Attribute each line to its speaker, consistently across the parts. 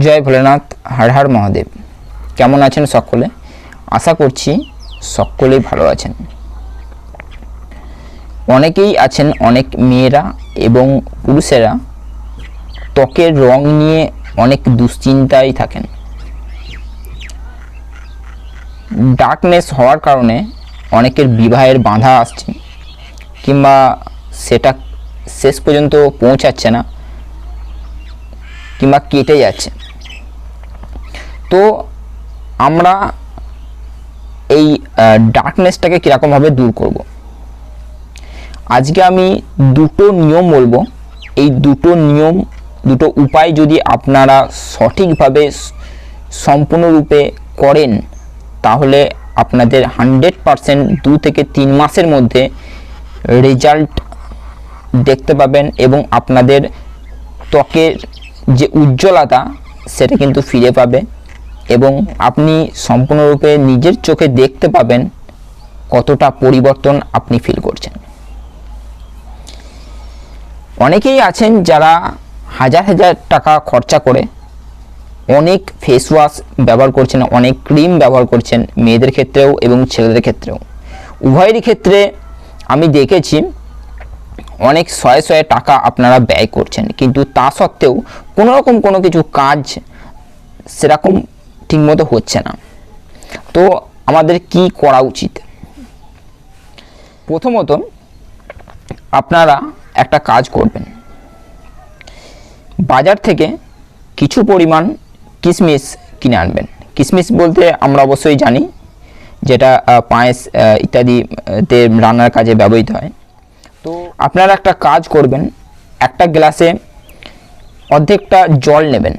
Speaker 1: জয় ভোলেনাথ, হর হর মহাদেব। কেমন আছেন সকলে? আশা করছি সকলেই ভালো আছেন। অনেকেই আছেন, অনেক মেয়েরা এবং পুরুষেরা ত্বকের রং নিয়ে অনেক দুশ্চিন্তায় থাকেন। ডার্কনেস হওয়ার কারণে অনেকের বিবাহের বাধা আসছে, কিংবা সেটা শেষ পর্যন্ত পৌঁছাচ্ছে না, কিংবা কেটে যাচ্ছে। তো আমরা এই ডার্কনেসটাকে কীরকমভাবে দূর করব, আজকে আমি দুটো নিয়ম বলবো। এই দুটো উপায় যদি আপনারা সঠিকভাবে সম্পূর্ণরূপে করেন, তাহলে আপনাদের 100% 2 থেকে 3 মাসের মধ্যে রেজাল্ট দেখতে পাবেন এবং আপনাদের ত্বকের যে উজ্জ্বলতা সেটা কিন্তু ফিরে পাবে এবং আপনি সম্পূর্ণরূপে নিজের চোখে দেখতে পাবেন কতটা পরিবর্তন আপনি ফিল করছেন। অনেকেই আছেন যারা হাজার হাজার টাকা খরচা করে অনেক ফেস ওয়াশ ব্যবহার করছেন, অনেক ক্রিম ব্যবহার করছেন, মেয়েদের ক্ষেত্রেও এবং ছেলেদের ক্ষেত্রেও। উভয়েরই ক্ষেত্রে আমি দেখেছি অনেক শয়ে শয়ে টাকা আপনারা ব্যয় করছেন, কিন্তু তা সত্ত্বেও কোনোরকম কোনো কিছু কাজ সেরকম ঠিকমতো হচ্ছে না। তো আমাদের কি করা উচিত? প্রথমত আপনারা একটা কাজ করবেন, বাজার থেকে কিছু পরিমাণ কিশমিশ কিনে আনবেন। কিশমিশ বলতে আমরা অবশ্যই জানি যেটা পায়েস ইত্যাদিতে রান্নার কাজে ব্যবহৃত হয়। তো আপনারা একটা কাজ করবেন, একটা গ্লাসে অর্ধেকটা জল নেবেন।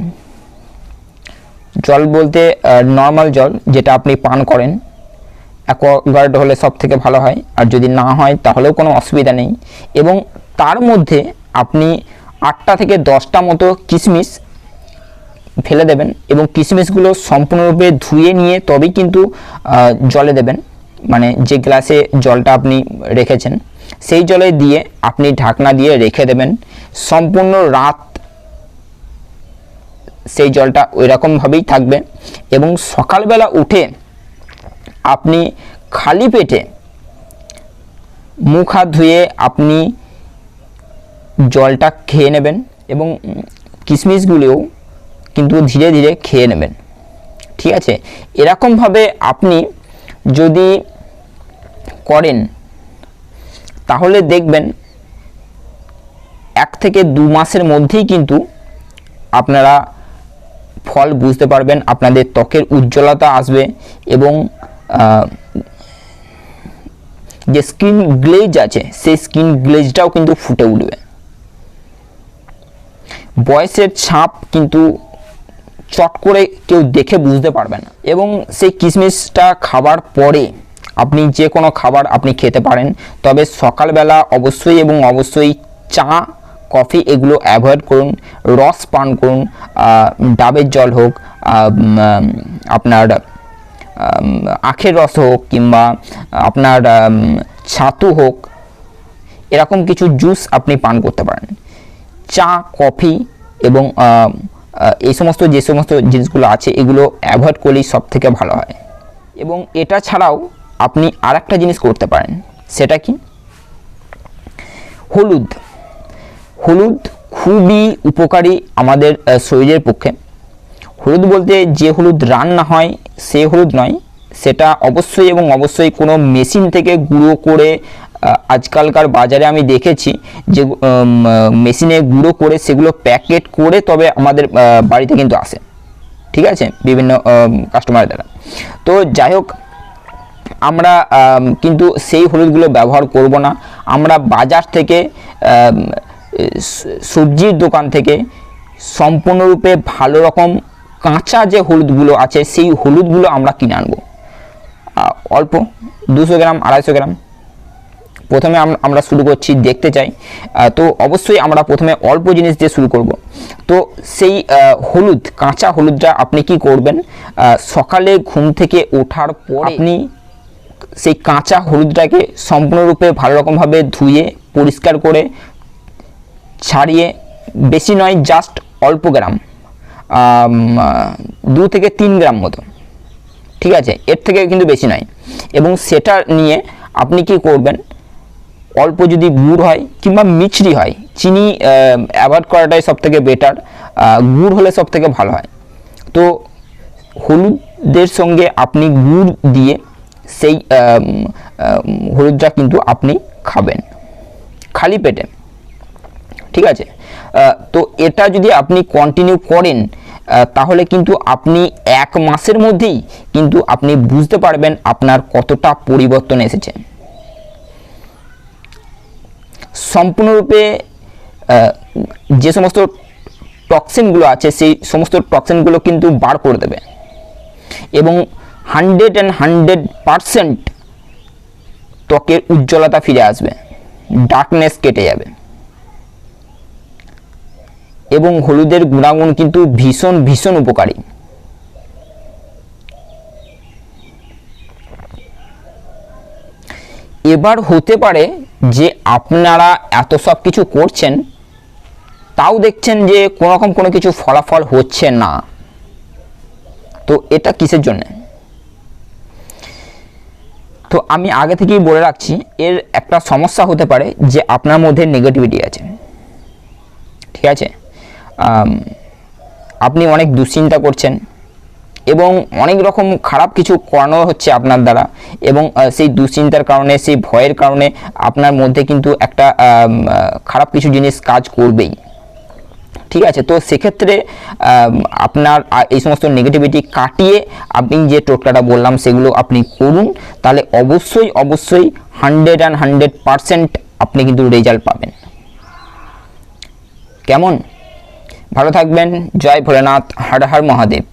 Speaker 1: জল বলতে নর্মাল জল যেটা আপনি পান করেন, অ্যাকোয়াগার্ড হলে সব থেকে ভালো হয়, আর যদি না হয় তাহলেও কোনো অসুবিধা নেই। এবং তার মধ্যে আপনি 8টা থেকে 10টা মতো কিশমিশ ফেলে দেবেন এবং কিশমিশগুলো সম্পূর্ণরূপে ধুয়ে নিয়ে তবেই কিন্তু জলে দেবেন। মানে যে গ্লাসে জলটা আপনি রেখেছেন সেই জলে দিয়ে আপনি ঢাকনা দিয়ে রেখে দেবেন। সম্পূর্ণ রাত সেই জলটা ওই রকমভাবেই থাকবে এবং সকালবেলা উঠে আপনি খালি পেটে মুখ হাত ধুয়ে আপনি জলটা খেয়ে নেবেন এবং কিশমিশগুলোও কিন্তু ধীরে ধীরে খেয়ে নেবেন। ঠিক আছে? এরকমভাবে আপনি যদি করেন তাহলে দেখবেন 1 থেকে 2 মাসের মধ্যেই কিন্তু আপনারা ফল বুঝতে পারবেন। আপনাদের ত্বকের উজ্জ্বলতা আসবে এবং যে স্কিন গ্লেজ আছে সেই স্কিন গ্লেজটাও কিন্তু ফুটে উঠবে। বয়সের ছাপ কিন্তু চট করে কেউ দেখে বুঝতে পারবে না। এবং সেই কিশমিশটা খাবার পরে আপনি যে কোনো খাবার আপনি খেতে পারেন, তবে সকালবেলা অবশ্যই এবং অবশ্যই চা কফি এগুলো অ্যাভয়েড করুন। রস পান করুন, ডাবের জল হোক, আপনার আখের রস হোক, কিংবা আপনার ছাতু হোক, এরকম কিছু জুস আপনি পান করতে পারেন। চা কফি এবং এই সমস্ত যে সমস্ত জিনিসগুলো আছে এগুলো অ্যাভয়েড করলেই সব থেকে ভালো হয়। এবং এটা ছাড়াও আপনি আর একটা জিনিস করতে পারেন, সেটা কি? হলুদ খুবই উপকারী আমাদের শরীরের পক্ষে। হলুদ বলতে যে হলুদ রান্না হয় সে হলুদ নয়, সেটা অবশ্যই এবং অবশ্যই কোনো মেশিন থেকে গুঁড়ো করে, আজকালকার বাজারে আমি দেখেছি যে মেশিনে গুঁড়ো করে সেগুলো প্যাকেট করে তবে আমাদের বাড়িতে কিন্তু আসে। ঠিক আছে? বিভিন্ন কাস্টমার দ্বারা। তো যাই হোক, আমরা কিন্তু সেই হলুদগুলো ব্যবহার করব না। আমরা বাজার থেকে সবজির দোকান থেকে সম্পূর্ণরূপে ভালো রকম কাঁচা যে হলুদগুলো আছে সেই হলুদগুলো আমরা কিনে আনবো। অল্প 200 গ্রাম 250 গ্রাম প্রথমে আমরা শুরু করছি, দেখতে চাই। তো অবশ্যই আমরা প্রথমে অল্প জিনিস দিয়ে শুরু করব। তো সেই কাঁচা হলুদটা আপনি কি করবেন, সকালে ঘুম থেকে ওঠার পর আপনি সেই কাঁচা হলুদটাকে সম্পূর্ণরূপে ভালো রকমভাবে ধুয়ে পরিষ্কার করে ছাড়িয়ে, বেশি নয়, জাস্ট অল্প গ্রাম 2 থেকে 3 গ্রাম মতো, ঠিক আছে, এর থেকে কিন্তু বেশি নয়। এবং সেটা নিয়ে আপনি কি করবেন, অল্প যদি গুড় হয় কিংবা মিছরি হয়, চিনি অ্যাভয়েড করাটাই সব থেকে বেটার, গুড় হলে সব থেকে ভালো হয়। তো হলুদের সঙ্গে আপনি গুড় দিয়ে সেই হলুদটা কিন্তু আপনি খাবেন খালি পেটে, ঠিক আছে। তো এটা যদি আপনি কন্টিনিউ করেন তাহলে কিন্তু আপনি 1 মাসের মধ্যেই কিন্তু আপনি বুঝতে পারবেন আপনার কতটা পরিবর্তন এসেছে। সম্পূর্ণরূপে যে সমস্ত টক্সিনগুলো আছে সেই সমস্ত টক্সিনগুলো কিন্তু বার করে দেবে এবং 100% ত্বকের উজ্জ্বলতা ফিরে আসবে, ডার্কনেস কেটে যাবে। এবং হলুদের গুণাগুণ কিন্তু ভীষণ ভীষণ উপকারী। এবার হতে পারে যে আপনারা এত সব কিছু করছেন তাও দেখছেন যে কোনোরকম কোনো কিছু ফলাফল হচ্ছে না, তো এটা কিসের জন্য? তো আমি আগে থেকেই বলে রাখছি, এর একটা সমস্যা হতে পারে যে আপনার মধ্যে নেগেটিভিটি আছে, ঠিক আছে। আপনি অনেক দুশ্চিন্তা করছেন এবং অনেক রকম খারাপ কিছু করানো হচ্ছে আপনার দ্বারা, এবং সেই দুশ্চিন্তার কারণে, সেই ভয়ের কারণে আপনার মধ্যে কিন্তু একটা খারাপ কিছু জিনিস কাজ করবেই, ঠিক আছে। তো সেক্ষেত্রে আপনার এই সমস্ত নেগেটিভিটি কাটিয়ে আমি যে টোটকাটা বললাম সেগুলো আপনি করুন, তাহলে অবশ্যই 100% আপনি কিন্তু রেজাল্ট পাবেন। কেমন? ভালো থাকবেন। জয় ভোলেনাথ, হর হর মহাদেব।